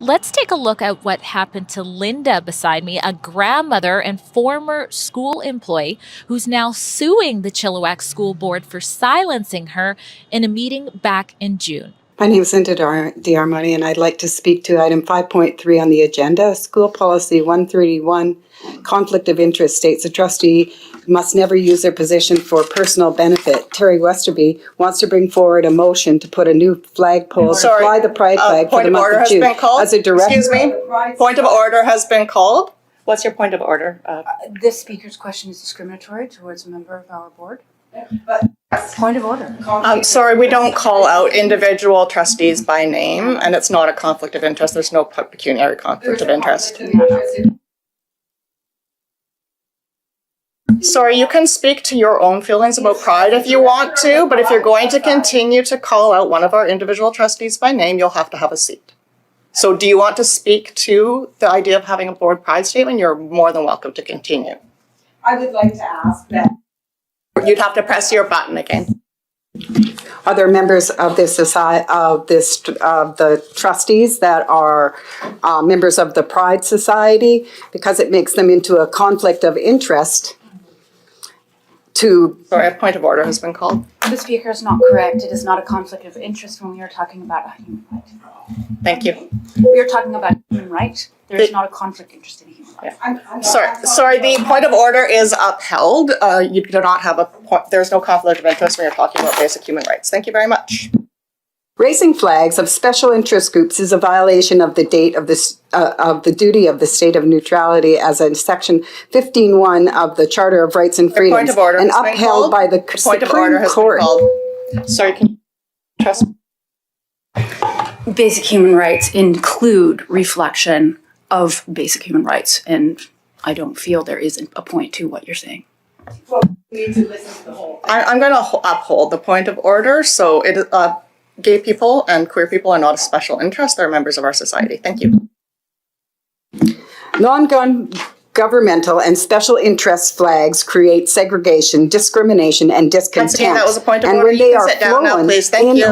Let's take a look at what happened to Linda beside me, a grandmother and former school employee who's now suing the Chilliwack School Board for silencing her in a meeting back in June. My name is Linda D'Armoni, and I'd like to speak to item 5.3 on the agenda. School Policy 131, Conflict of Interest, states a trustee must never use their position for personal benefit. Terry Westerby wants to bring forward a motion to put a new flagpole to fly the pride flag for the month of June. As a direct Excuse me. Point of order has been called. What's your point of order? This speaker's question is discriminatory towards a member of our board. Point of order. Sorry, we don't call out individual trustees by name, and it's not a conflict of interest. There's no pecuniary conflict of interest. Sorry, you can speak to your own feelings about pride if you want to, but if you're going to continue to call out one of our individual trustees by name, you'll have to have a seat. So do you want to speak to the idea of having a board pride statement? You're more than welcome to continue. I would like to ask that. You'd have to press your button again. Are there members of this society, of the trustees that are members of the Pride Society? Because it makes them into a conflict of interest to... Sorry, a point of order has been called. The speaker is not correct. It is not a conflict of interest when we are talking about a human right. Thank you. We are talking about human right. There is not a conflict of interest in human right. Yeah. Sorry, the point of order is upheld. You do not have a point, there's no conflict of interest when you're talking about basic human rights. Thank you very much. Raising flags of special interest groups is a violation of the date of this of the duty of the state of neutrality as in section 15.1 of the Charter of Rights and Freedoms, point of order and upheld by the point of Supreme order has Court. been called. Sorry, can you trust? Basic human rights include reflection of basic human rights, and I don't feel there isn't a point to what you're saying. Well, we need to listen to the whole. I'm going to uphold the point of order. So it gay people and queer people are not a special interest. They're members of our society. Thank you. Non-governmental and special interest flags create segregation, discrimination, and discontent. Once again, that was a point of and order. when You they can are sit down now, flown please. Thank you.